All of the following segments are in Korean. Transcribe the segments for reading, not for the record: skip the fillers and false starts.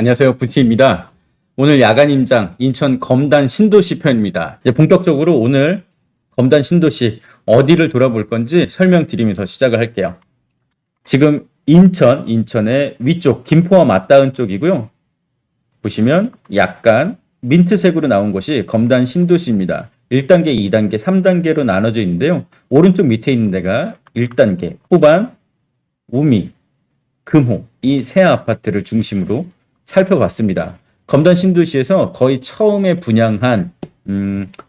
안녕하세요. 부티입니다. 오늘 야간 임장 인천 검단 신도시 편입니다. 이제 본격적으로 오늘 검단 신도시 어디를 돌아볼 건지 설명드리면서 시작을 할게요. 지금 인천의 위쪽 김포와 맞닿은 쪽이고요. 보시면 약간 민트색으로 나온 곳이 검단 신도시입니다. 1단계, 2단계, 3단계로 나눠져 있는데요. 오른쪽 밑에 있는 데가 1단계, 호반, 우미, 금호 이 세 아파트를 중심으로 살펴봤습니다. 검단 신도시에서 거의 처음에 분양한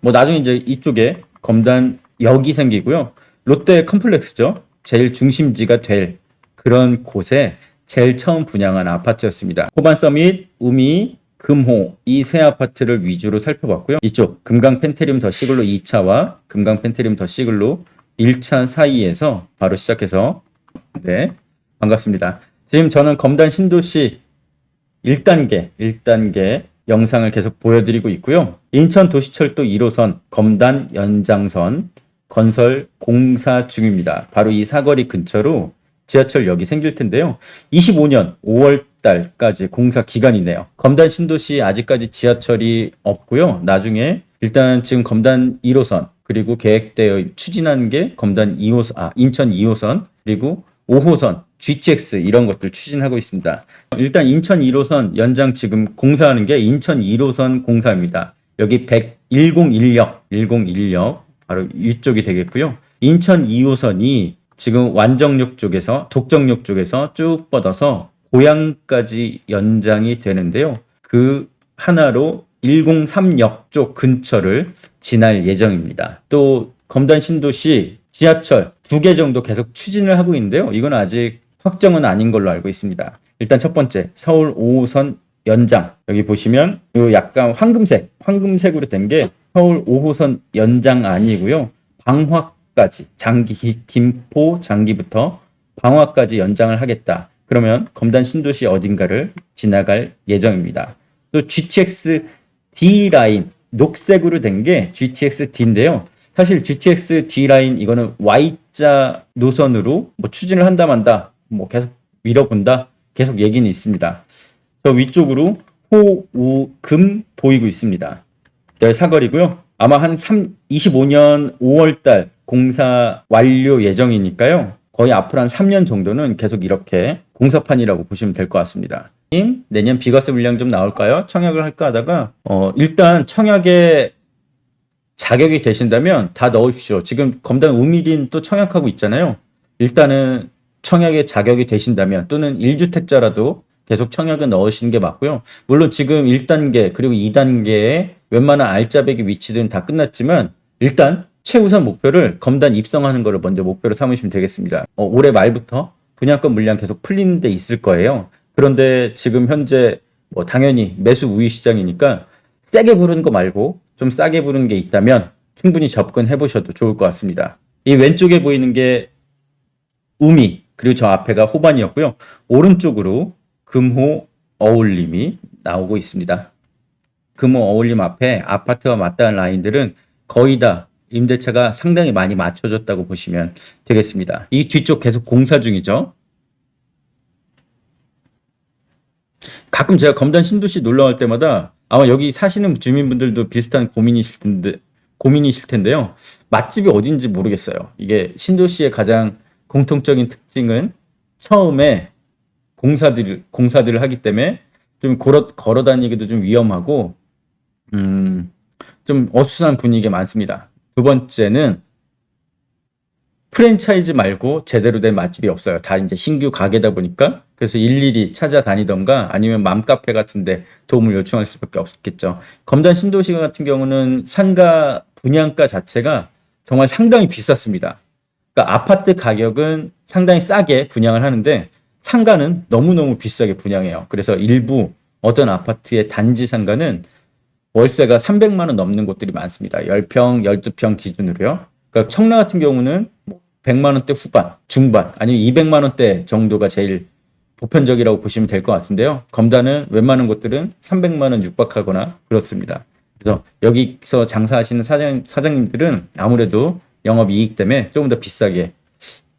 나중에 이제 이쪽에 검단역이 생기고요. 롯데 컴플렉스죠. 제일 중심지가 될 그런 곳에 제일 처음 분양한 아파트였습니다. 호반 서밋, 우미, 금호 이 세 아파트를 위주로 살펴봤고요. 이쪽 금강 펜테리움 더 시글로 2차와 금강 펜테리움 더 시글로 1차 사이에서 바로 시작해서 네, 반갑습니다. 지금 저는 검단 신도시 1단계 영상을 계속 보여드리고 있고요. 인천 도시철도 1호선 검단 연장선 건설 공사 중입니다. 바로 이 사거리 근처로 지하철역이 생길 텐데요. 25년 5월 달까지 공사 기간이네요. 검단 신도시 아직까지 지하철이 없고요. 나중에 일단 지금 검단 1호선 그리고 계획되어 추진하는 게 검단 2호선, 인천 2호선 그리고 5호선 GTX 이런 것들 추진하고 있습니다. 일단 인천 1호선 연장 지금 공사하는 게 인천 1호선 공사입니다. 여기 101역 바로 이쪽이 되겠고요. 인천 2호선이 지금 완정역 쪽에서 독정역 쪽에서 쭉 뻗어서 고양까지 연장이 되는데요. 그 하나로 103역 쪽 근처를 지날 예정입니다. 또 검단 신도시 지하철 2개 정도 계속 추진을 하고 있는데요. 이건 아직 확정은 아닌 걸로 알고 있습니다. 일단 첫 번째 서울 5호선 연장 여기 보시면 요 약간 황금색으로 된 게 서울 5호선 연장 아니고요. 방화까지 김포 장기부터 방화까지 연장을 하겠다. 그러면 검단 신도시 어딘가를 지나갈 예정입니다. 또 GTX D 라인 녹색으로 된 게 GTX D인데요. 사실 GTX D 라인 이거는 Y자 노선으로 추진을 한다 만다 계속 밀어본다 계속 얘기는 있습니다. 저 위쪽으로 호우금 보이고 있습니다. 네, 사거리고요. 아마 한 25년 5월달 공사 완료 예정이니까요. 거의 앞으로 한 3년 정도는 계속 이렇게 공사판이라고 보시면 될 것 같습니다. 내년 비과세 물량 좀 나올까요? 청약을 할까 하다가 일단 청약에 자격이 되신다면 다 넣으십시오. 지금 검단 우미린 또 청약하고 있잖아요. 일단은 청약에 자격이 되신다면 또는 1주택자라도 계속 청약을 넣으시는 게 맞고요. 물론 지금 1단계 그리고 2단계에 웬만한 알짜배기 위치들은 다 끝났지만 일단 최우선 목표를 검단 입성하는 것을 먼저 목표로 삼으시면 되겠습니다. 올해 말부터 분양권 물량 계속 풀리는 데 있을 거예요. 그런데 지금 현재 당연히 매수 우위 시장이니까 세게 부르는 거 말고 좀 싸게 부르는 게 있다면 충분히 접근해 보셔도 좋을 것 같습니다. 이 왼쪽에 보이는 게 우미 그리고 저 앞에가 호반이었고요. 오른쪽으로 금호 어울림이 나오고 있습니다. 금호 어울림 앞에 아파트와 맞닿은 라인들은 거의 다 임대차가 상당히 많이 맞춰졌다고 보시면 되겠습니다. 이 뒤쪽 계속 공사 중이죠. 가끔 제가 검단 신도시 놀러 갈 때마다 아마 여기 사시는 주민분들도 비슷한 고민이실 텐데요. 맛집이 어딘지 모르겠어요. 이게 신도시의 가장 공통적인 특징은 처음에 공사들을 하기 때문에 좀 걸어 다니기도 좀 위험하고 좀 어수선한 분위기가 많습니다. 두 번째는 프랜차이즈 말고 제대로 된 맛집이 없어요. 다 이제 신규 가게다 보니까 그래서 일일이 찾아다니던가 아니면 맘카페 같은데 도움을 요청할 수밖에 없겠죠. 검단 신도시 같은 경우는 상가 분양가 자체가 정말 상당히 비쌌습니다. 그러니까 아파트 가격은 상당히 싸게 분양을 하는데 상가는 너무너무 비싸게 분양해요. 그래서 일부 어떤 아파트의 단지 상가는 월세가 300만 원 넘는 곳들이 많습니다. 10평, 12평 기준으로요. 그러니까 청라 같은 경우는 100만 원대 후반, 중반, 아니면 200만 원대 정도가 제일 보편적이라고 보시면 될 것 같은데요. 검단은 웬만한 곳들은 300만 원 육박하거나 그렇습니다. 그래서 여기서 장사하시는 사장님들은 아무래도 영업이익 때문에 조금 더 비싸게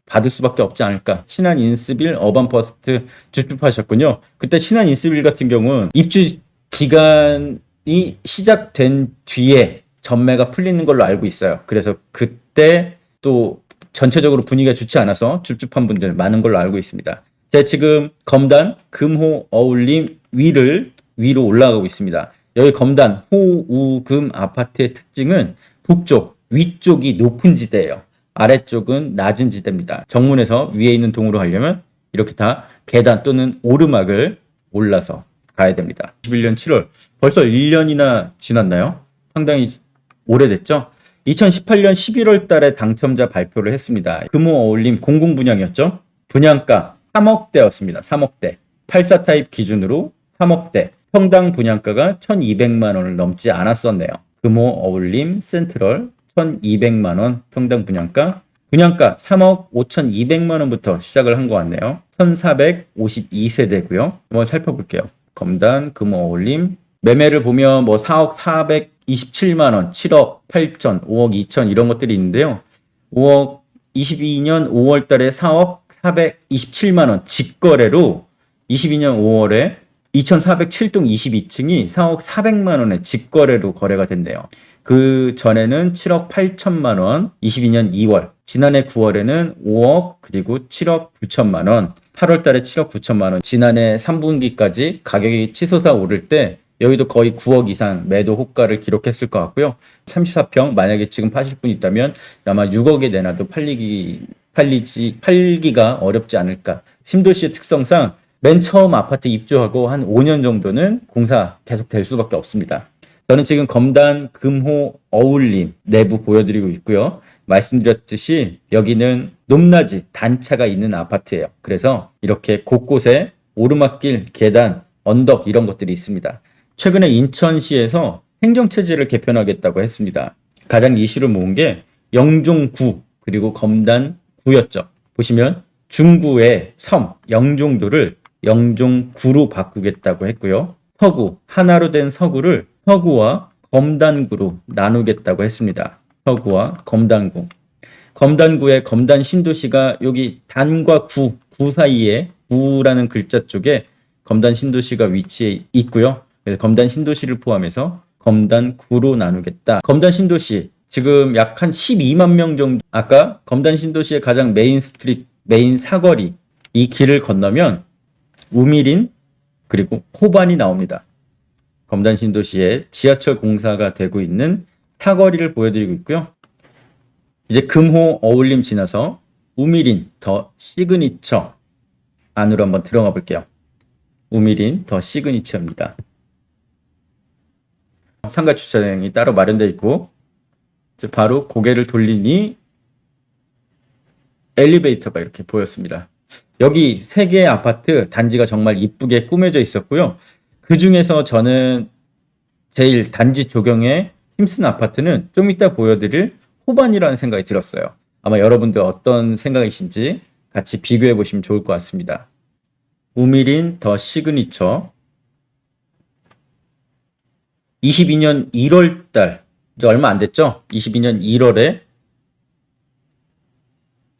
받을 수밖에 없지 않을까. 신한 인스빌, 어반퍼스트 주축하셨군요. 그때 신한 인스빌 같은 경우는 입주 기간이 시작된 뒤에 전매가 풀리는 걸로 알고 있어요. 그래서 그때 또 전체적으로 분위기가 좋지 않아서 줍줍한 분들 많은 걸로 알고 있습니다. 제가 지금 검단, 금호, 어울림 위로 올라가고 있습니다. 여기 검단, 호, 우, 금 아파트의 특징은 북쪽, 위쪽이 높은 지대예요. 아래쪽은 낮은 지대입니다. 정문에서 위에 있는 동으로 가려면 이렇게 다 계단 또는 오르막을 올라서 가야 됩니다. 21년 7월, 벌써 1년이나 지났나요? 상당히 오래됐죠? 2018년 11월 달에 당첨자 발표를 했습니다. 금호 어울림 공공분양이었죠? 분양가 3억대였습니다. 3억대. 84 타입 기준으로 3억대. 평당 분양가가 1,200만 원을 넘지 않았었네요. 금호 어울림 센트럴 1,200만 원 평당 분양가. 분양가 3억 5,200만 원부터 시작을 한 것 같네요. 1,452세대고요. 한번 살펴볼게요. 검단, 금호 어울림. 매매를 보면 뭐 4억 427만 원, 7억 8천, 5억 2천 이런 것들이 있는데요. 5억 22년 5월 달에 4억 427만 원 직거래로 22년 5월에 2407동 22층이 4억 400만 원에 직거래로 거래가 됐네요. 그 전에는 7억 8천만 원, 22년 2월, 지난해 9월에는 5억 그리고 7억 9천만 원, 8월 달에 7억 9천만 원, 지난해 3분기까지 가격이 치솟아 오를 때 여기도 거의 9억 이상 매도 호가를 기록했을 것 같고요. 34평 만약에 지금 파실 분 있다면 아마 6억에 내놔도 팔기가 어렵지 않을까. 신도시의 특성상 맨 처음 아파트 입주하고 한 5년 정도는 공사 계속 될 수밖에 없습니다. 저는 지금 검단, 금호, 어울림 내부 보여드리고 있고요. 말씀드렸듯이 여기는 높낮이 단차가 있는 아파트예요. 그래서 이렇게 곳곳에 오르막길, 계단, 언덕 이런 것들이 있습니다. 최근에 인천시에서 행정체제를 개편하겠다고 했습니다. 가장 이슈를 모은 게 영종구 그리고 검단구였죠. 보시면 중구의 섬 영종도를 영종구로 바꾸겠다고 했고요. 서구, 하나로 된 서구를 서구와 검단구로 나누겠다고 했습니다. 서구와 검단구. 검단구의 검단 신도시가 여기 단과 구 사이에 구라는 글자 쪽에 검단 신도시가 위치해 있고요. 그래서 검단 신도시를 포함해서 검단구로 나누겠다. 검단 신도시 지금 약 한 12만 명 정도. 아까 검단 신도시의 가장 메인 스트릿, 메인 사거리 이 길을 건너면 우미린 그리고 호반이 나옵니다. 검단 신도시에 지하철 공사가 되고 있는 사거리를 보여드리고 있고요. 이제 금호 어울림 지나서 우미린 더 시그니처 안으로 한번 들어가 볼게요. 우미린 더 시그니처입니다. 상가 주차장이 따로 마련되어 있고 바로 고개를 돌리니 엘리베이터가 이렇게 보였습니다. 여기 3개의 아파트 단지가 정말 이쁘게 꾸며져 있었고요. 그 중에서 저는 제일 단지 조경에 힘쓴 아파트는 좀 이따 보여드릴 호반이라는 생각이 들었어요. 아마 여러분들 어떤 생각이신지 같이 비교해 보시면 좋을 것 같습니다. 우미린 더 시그니처 22년 1월 달 이제 얼마 안 됐죠? 22년 1월에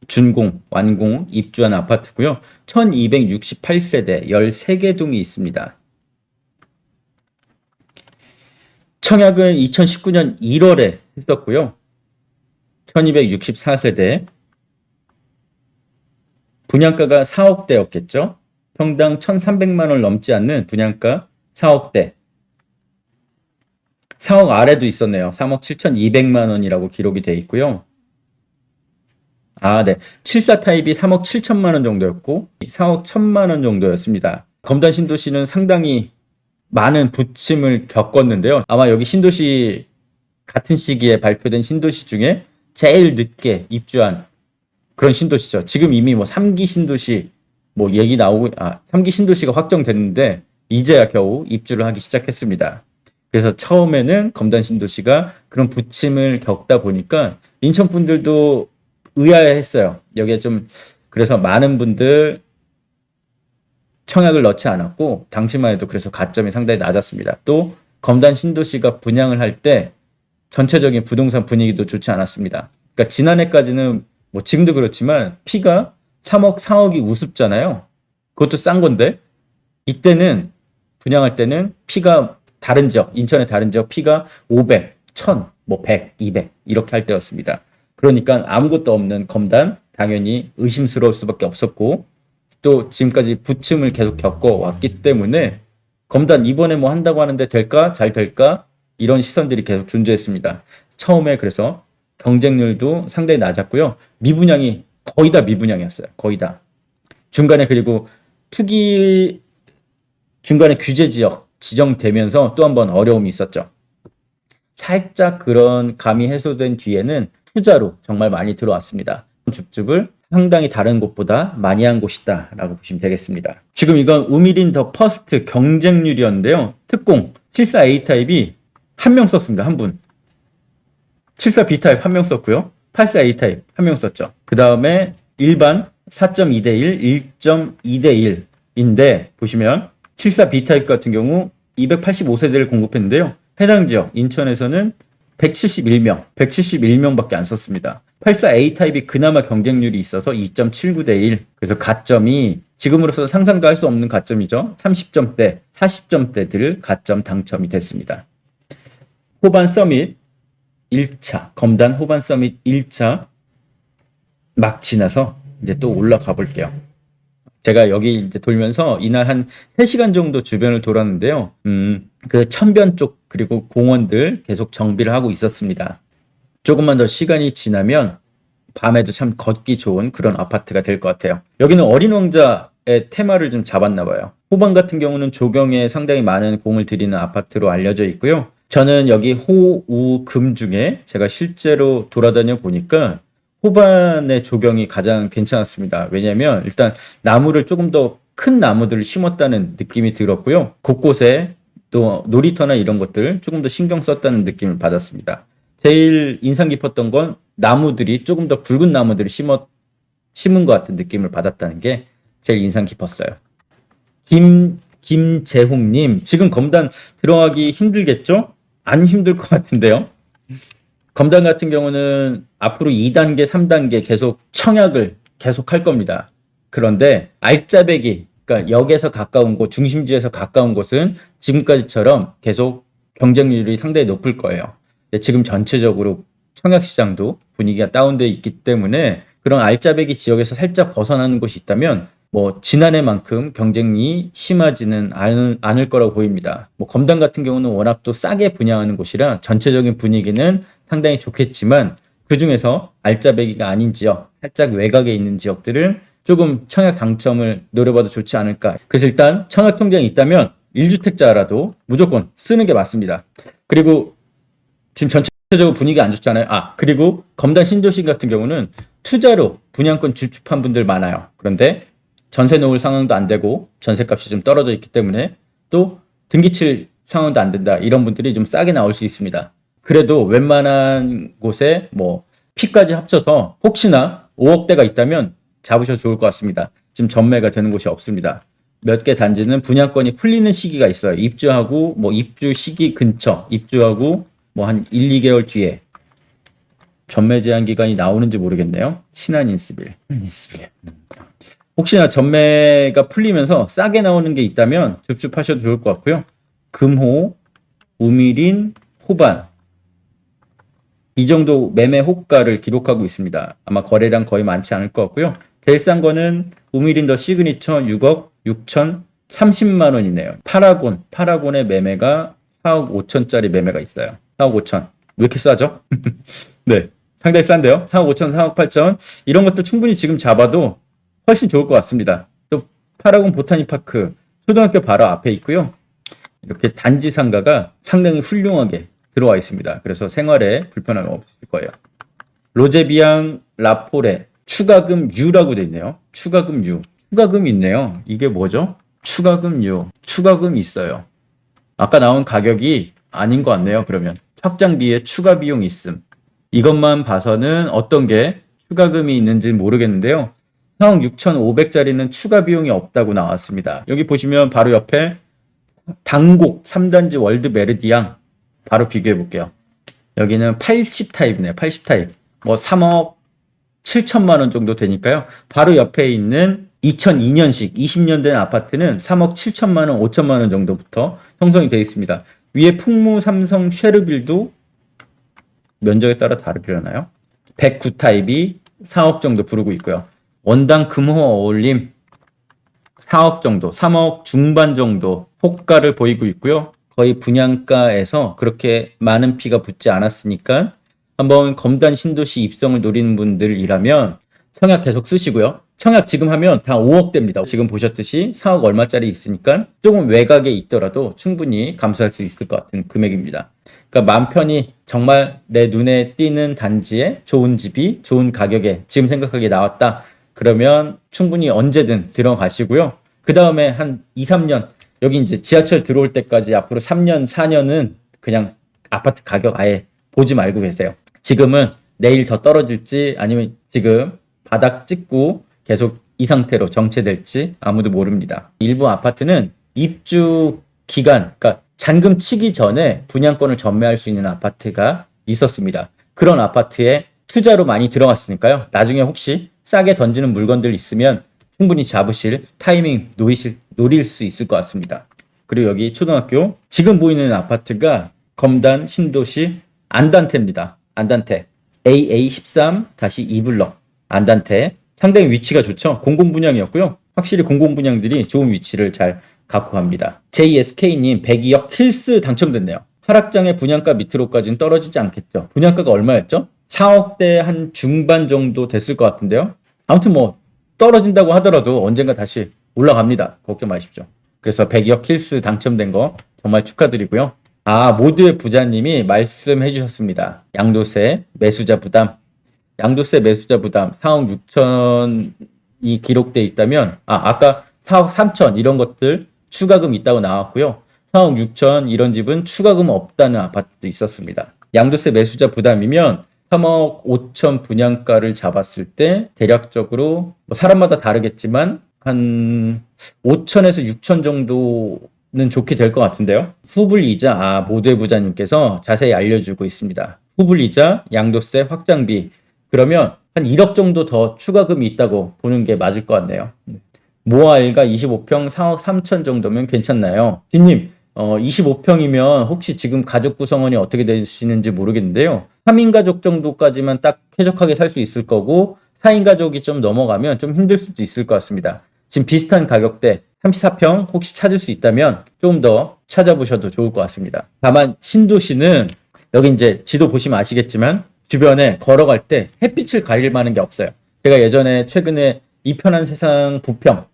준공, 완공, 입주한 아파트고요. 1268세대 13개 동이 있습니다. 청약은 2019년 1월에 했었고요. 1264세대. 분양가가 4억대였겠죠. 평당 1,300만 원 넘지 않는 분양가 4억대. 4억 아래도 있었네요. 3억 7,200만 원이라고 기록이 되어 있고요. 네. 74 타입이 3억 7천만 원 정도였고 4억 1천만 원 정도였습니다. 검단 신도시는 상당히 많은 부침을 겪었는데요. 아마 여기 신도시 같은 시기에 발표된 신도시 중에 제일 늦게 입주한 그런 신도시죠. 지금 이미 뭐 3기 신도시 뭐 얘기 나오고 3기 신도시가 확정됐는데 이제야 겨우 입주를 하기 시작했습니다. 그래서 처음에는 검단 신도시가 그런 부침을 겪다 보니까 인천 분들도 의아해했어요. 여기에 좀 그래서 많은 분들 청약을 넣지 않았고 당시만 해도 그래서 가점이 상당히 낮았습니다. 또 검단 신도시가 분양을 할 때 전체적인 부동산 분위기도 좋지 않았습니다. 그러니까 지난해까지는 뭐 지금도 그렇지만 피가 3억, 4억이 우습잖아요. 그것도 싼 건데 이때는 분양할 때는 피가 다른 지역, 인천의 다른 지역 피가 500, 1000, 뭐 100, 200 이렇게 할 때였습니다. 그러니까 아무것도 없는 검단 당연히 의심스러울 수밖에 없었고 또 지금까지 부침을 계속 겪어왔기 때문에 검단 이번에 뭐 한다고 하는데 될까? 잘 될까? 이런 시선들이 계속 존재했습니다. 처음에 그래서 경쟁률도 상당히 낮았고요. 미분양이 거의 다 미분양이었어요. 거의 다. 중간에 그리고 투기 중간에 규제 지역 지정되면서 또 한 번 어려움이 있었죠. 살짝 그런 감이 해소된 뒤에는 투자로 정말 많이 들어왔습니다. 줍줍을 상당히 다른 곳보다 많이 한 곳이다 라고 보시면 되겠습니다. 지금 이건 우미린 더 퍼스트 경쟁률이었는데요. 특공 74A 타입이 한 명 썼습니다. 한 분. 74B 타입 한 명 썼고요. 84A 타입 한 명 썼죠. 그 다음에 일반 4.2대1, 1.2대1인데 보시면 74B 타입 같은 경우 285세대를 공급했는데요. 해당 지역 인천에서는 171명밖에 안 썼습니다. 84A 타입이 그나마 경쟁률이 있어서 2.79대 1. 그래서 가점이 지금으로서 상상도 할 수 없는 가점이죠. 30점대, 40점대들 가점 당첨이 됐습니다. 호반 서밋 1차, 검단 호반 서밋 1차 막 지나서 이제 또 올라가 볼게요. 제가 여기 이제 돌면서 이날 한 3시간 정도 주변을 돌았는데요. 그 천변 쪽 그리고 공원들 계속 정비를 하고 있었습니다. 조금만 더 시간이 지나면 밤에도 참 걷기 좋은 그런 아파트가 될 것 같아요. 여기는 어린 왕자의 테마를 좀 잡았나 봐요. 호반 같은 경우는 조경에 상당히 많은 공을 들이는 아파트로 알려져 있고요. 저는 여기 호, 우, 금 중에 제가 실제로 돌아다녀 보니까 호반의 조경이 가장 괜찮았습니다. 왜냐하면 일단 나무를 조금 더 큰 나무들을 심었다는 느낌이 들었고요. 곳곳에 또 놀이터나 이런 것들 조금 더 신경 썼다는 느낌을 받았습니다. 제일 인상 깊었던 건 나무들이 조금 더 굵은 나무들을 심은 것 같은 느낌을 받았다는 게 제일 인상 깊었어요. 김재홍님, 지금 검단 들어가기 힘들겠죠? 안 힘들 것 같은데요. 검단 같은 경우는 앞으로 2단계, 3단계 계속 청약을 계속 할 겁니다. 그런데 알짜배기, 그러니까 역에서 가까운 곳, 중심지에서 가까운 곳은 지금까지처럼 계속 경쟁률이 상당히 높을 거예요. 지금 전체적으로 청약시장도 분위기가 다운되어 있기 때문에 그런 알짜배기 지역에서 살짝 벗어나는 곳이 있다면 뭐 지난해만큼 경쟁이 심하지는 않을 거라고 보입니다. 뭐 검단 같은 경우는 워낙 또 싸게 분양하는 곳이라 전체적인 분위기는 상당히 좋겠지만 그 중에서 알짜배기가 아닌 지역, 살짝 외곽에 있는 지역들을 조금 청약 당첨을 노려봐도 좋지 않을까. 그래서 일단 청약 통장이 있다면 1주택자라도 무조건 쓰는 게 맞습니다. 그리고 지금 전체적으로 분위기가 안 좋잖아요. 그리고 검단 신도시 같은 경우는 투자로 분양권 주축한 분들 많아요. 그런데 전세 놓을 상황도 안 되고 전세값이 좀 떨어져 있기 때문에 또 등기 칠 상황도 안 된다. 이런 분들이 좀 싸게 나올 수 있습니다. 그래도 웬만한 곳에 뭐 피까지 합쳐서 혹시나 5억대가 있다면 잡으셔도 좋을 것 같습니다. 지금 전매가 되는 곳이 없습니다. 몇 개 단지는 분양권이 풀리는 시기가 있어요. 입주하고 뭐 입주 시기 근처, 입주하고 뭐 한 1, 2개월 뒤에 전매 제한 기간이 나오는지 모르겠네요. 신한인스빌. 혹시나 전매가 풀리면서 싸게 나오는 게 있다면 줍줍하셔도 좋을 것 같고요. 금호, 우미린, 호반 이 정도 매매 호가를 기록하고 있습니다. 아마 거래량 거의 많지 않을 것 같고요. 제일 싼 거는 우미린 더 시그니처 6억 6천 30만 원이네요. 파라곤의 매매가 4억 5천짜리 매매가 있어요. 4억 5천. 왜 이렇게 싸죠? 네. 상당히 싼데요. 4억 5천, 4억 8천. 이런 것도 충분히 지금 잡아도 훨씬 좋을 것 같습니다. 또 파라곤 보타니파크 초등학교 바로 앞에 있고요. 이렇게 단지 상가가 상당히 훌륭하게 들어와 있습니다. 그래서 생활에 불편함이 없을 거예요. 로제비앙 라포레 추가금 U라고 돼 있네요. 추가금 U. 추가금 있네요. 이게 뭐죠? 추가금 U. 추가금 있어요. 아까 나온 가격이 아닌 것 같네요. 그러면 확장비에 추가 비용이 있음. 이것만 봐서는 어떤 게 추가금이 있는지 모르겠는데요. 4억 6,500짜리는 추가 비용이 없다고 나왔습니다. 여기 보시면 바로 옆에 당곡 3단지 월드 메르디앙 바로 비교해 볼게요. 여기는 80 타입이네요. 80 타입. 뭐 3억 7천만 원 정도 되니까요. 바로 옆에 있는 2002년식 20년 된 아파트는 3억 7천만 원, 5천만 원 정도부터 형성이 되어 있습니다. 위에 풍무 삼성 쉐르빌도 면적에 따라 다르려나요? 109 타입이 4억 정도 부르고 있고요. 원당 금호 어울림 4억 정도, 3억 중반 정도 호가를 보이고 있고요. 거의 분양가에서 그렇게 많은 피가 붙지 않았으니까 한번 검단 신도시 입성을 노리는 분들이라면 청약 계속 쓰시고요. 청약 지금 하면 다 5억대입니다. 지금 보셨듯이 4억 얼마짜리 있으니까 조금 외곽에 있더라도 충분히 감수할 수 있을 것 같은 금액입니다. 그러니까 마음 편히 정말 내 눈에 띄는 단지에 좋은 집이 좋은 가격에 지금 생각하기에 나왔다. 그러면 충분히 언제든 들어가시고요. 그 다음에 한 2, 3년 여기 이제 지하철 들어올 때까지 앞으로 3년, 4년은 그냥 아파트 가격 아예 보지 말고 계세요. 지금은 내일 더 떨어질지 아니면 지금 바닥 찍고 계속 이 상태로 정체될지 아무도 모릅니다. 일부 아파트는 입주 기간, 그러니까 잔금 치기 전에 분양권을 전매할 수 있는 아파트가 있었습니다. 그런 아파트에 투자로 많이 들어갔으니까요. 나중에 혹시 싸게 던지는 물건들 있으면 충분히 잡으실 타이밍 노릴 수 있을 것 같습니다. 그리고 여기 초등학교 지금 보이는 아파트가 검단 신도시 안단테입니다. 안단테 AA13-2블럭 안단테 상당히 위치가 좋죠. 공공분양이었고요. 확실히 공공분양들이 좋은 위치를 잘 갖고 갑니다. JSK님 102억 힐스 당첨됐네요. 하락장의 분양가 밑으로까지는 떨어지지 않겠죠. 분양가가 얼마였죠? 4억대 한 중반 정도 됐을 것 같은데요. 아무튼 뭐 떨어진다고 하더라도 언젠가 다시 올라갑니다. 걱정 마십시오. 그래서 102억 힐스 당첨된 거 정말 축하드리고요. 모두의 부자님이 말씀해 주셨습니다. 양도세 매수자 부담. 양도세 매수자 부담 4억 6천이 기록돼 있다면 아까 4억 3천 이런 것들 추가금 있다고 나왔고요. 4억 6천 이런 집은 추가금 없다는 아파트도 있었습니다. 양도세 매수자 부담이면 3억 5천 분양가를 잡았을 때 대략적으로 뭐 사람마다 다르겠지만 한 5천에서 6천 정도는 좋게 될 것 같은데요. 후불이자 모두의 부자님께서 자세히 알려주고 있습니다. 후불이자 양도세 확장비 그러면 한 1억 정도 더 추가금이 있다고 보는 게 맞을 것 같네요. 모아일가 25평 4억 3천 정도면 괜찮나요? 뒷님 25평이면 혹시 지금 가족 구성원이 어떻게 되시는지 모르겠는데요. 3인 가족 정도까지만 딱 쾌적하게 살 수 있을 거고 4인 가족이 좀 넘어가면 좀 힘들 수도 있을 것 같습니다. 지금 비슷한 가격대 34평 혹시 찾을 수 있다면 좀 더 찾아보셔도 좋을 것 같습니다. 다만 신도시는 여기 이제 지도 보시면 아시겠지만 주변에 걸어갈 때 햇빛을 가릴 만한 게 없어요. 제가 예전에 최근에 이편한 세상 부평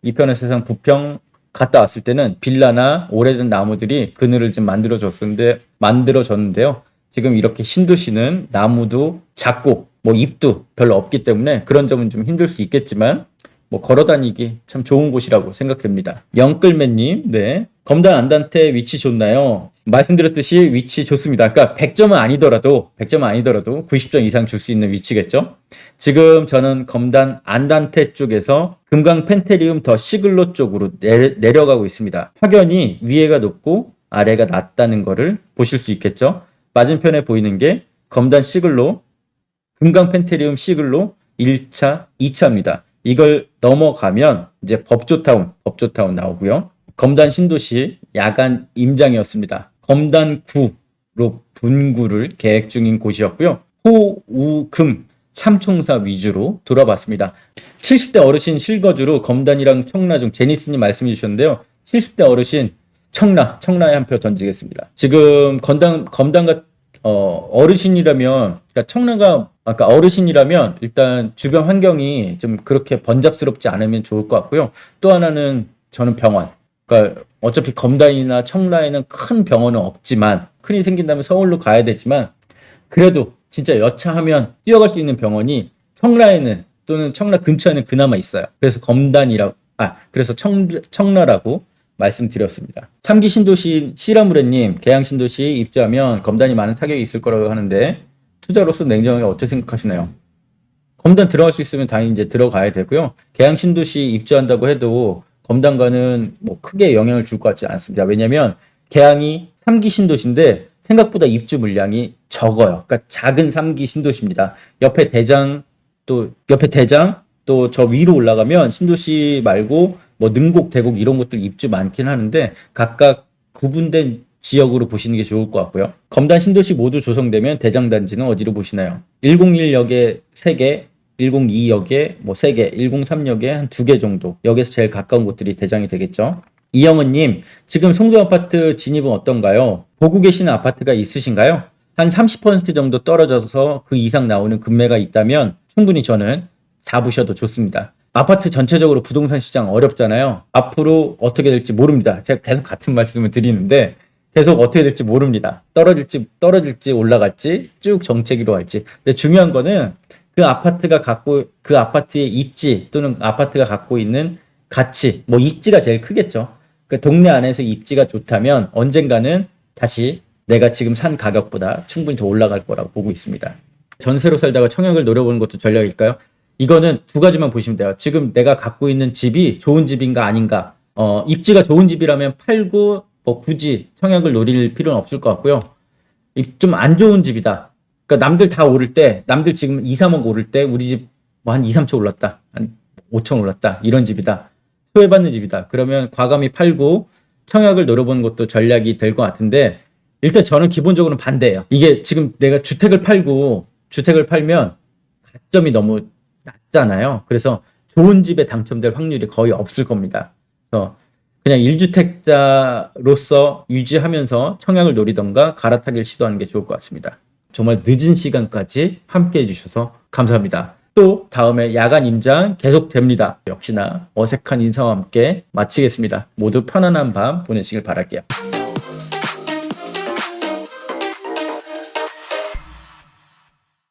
갔다 왔을 때는 빌라나 오래된 나무들이 그늘을 좀 만들어줬는데요. 지금 이렇게 신도시는 나무도 작고 뭐 잎도 별로 없기 때문에 그런 점은 좀 힘들 수 있겠지만 뭐 걸어 다니기 참 좋은 곳이라고 생각됩니다. 영끌맨님, 네. 검단 안단테 위치 좋나요? 말씀드렸듯이 위치 좋습니다. 그러니까 100점은 아니더라도 90점 이상 줄 수 있는 위치겠죠. 지금 저는 검단 안단테 쪽에서 금강 펜테리움 더 시글로 쪽으로 내려가고 있습니다. 확연히 위에가 높고 아래가 낮다는 거를 보실 수 있겠죠. 맞은편에 보이는 게 검단 시글로, 금강 펜테리움 시글로 1차, 2차입니다. 이걸 넘어가면 이제 법조타운 나오고요. 검단 신도시 야간 임장이었습니다. 검단구로 분구를 계획 중인 곳이었고요. 호우금 삼총사 위주로 돌아봤습니다. 70대 어르신 실거주로 검단이랑 청라 중 제니스님 말씀해 주셨는데요. 70대 어르신 청라에 한 표 던지겠습니다. 지금 검단과 어르신이라면, 그러니까 청라가 아까 어르신이라면 일단 주변 환경이 좀 그렇게 번잡스럽지 않으면 좋을 것 같고요. 또 하나는 저는 병원. 그러니까 어차피 검단이나 청라에는 큰 병원은 없지만 큰일이 생긴다면 서울로 가야 되지만 그래도 진짜 여차하면 뛰어갈 수 있는 병원이 청라에는 또는 청라 근처에는 그나마 있어요. 그래서 그래서 청라라고 말씀드렸습니다. 3기 신도시 시라무레님, 계양 신도시 입주하면 검단이 많은 타격이 있을 거라고 하는데 투자로서 냉정하게 어떻게 생각하시나요? 검단 들어갈 수 있으면 당연히 이제 들어가야 되고요. 계양 신도시 입주한다고 해도 검단과는 뭐 크게 영향을 줄 것 같지 않습니다. 왜냐하면 계양이 3기 신도시인데 생각보다 입주 물량이 적어요. 그러니까 작은 3기 신도시입니다. 옆에 대장 또 옆에 대장, 또 저 위로 올라가면 신도시 말고 뭐 능곡, 대곡 이런 곳들 입주 많긴 하는데 각각 구분된 지역으로 보시는 게 좋을 것 같고요. 검단 신도시 모두 조성되면 대장단지는 어디로 보시나요? 101역에 3개, 102역에 뭐 3개, 103역에 한 2개 정도. 여기서 제일 가까운 곳들이 대장이 되겠죠. 이영은님, 지금 송도 아파트 진입은 어떤가요? 보고 계시는 아파트가 있으신가요? 한 30% 정도 떨어져서 그 이상 나오는 금매가 있다면 충분히 저는 사보셔도 좋습니다. 아파트 전체적으로 부동산 시장 어렵잖아요. 앞으로 어떻게 될지 모릅니다. 제가 계속 같은 말씀을 드리는데 계속 어떻게 될지 모릅니다. 떨어질지 올라갈지 쭉 정체기로 할지. 근데 중요한 거는 그 아파트의 입지 또는 아파트가 갖고 있는 가치, 뭐 입지가 제일 크겠죠. 그 동네 안에서 입지가 좋다면 언젠가는 다시 내가 지금 산 가격보다 충분히 더 올라갈 거라고 보고 있습니다. 전세로 살다가 청약을 노려보는 것도 전략일까요? 이거는 두 가지만 보시면 돼요. 지금 내가 갖고 있는 집이 좋은 집인가 아닌가. 입지가 좋은 집이라면 팔고 뭐 굳이 청약을 노릴 필요는 없을 것 같고요. 좀 안 좋은 집이다. 그러니까 남들 다 오를 때, 남들 지금 2, 3억 오를 때 우리 집 뭐 한 2, 3천 올랐다. 한 5천 올랐다. 이런 집이다. 소외받는 집이다. 그러면 과감히 팔고 청약을 노려보는 것도 전략이 될 것 같은데 일단 저는 기본적으로는 반대예요. 이게 지금 내가 주택을 팔면 가점이 너무 낮잖아요. 그래서 좋은 집에 당첨될 확률이 거의 없을 겁니다. 그래서 그냥 1주택자로서 유지하면서 청약을 노리던가 갈아타기를 시도하는 게 좋을 것 같습니다. 정말 늦은 시간까지 함께 해주셔서 감사합니다. 또 다음에 야간 임장 계속됩니다. 역시나 어색한 인사와 함께 마치겠습니다. 모두 편안한 밤 보내시길 바랄게요.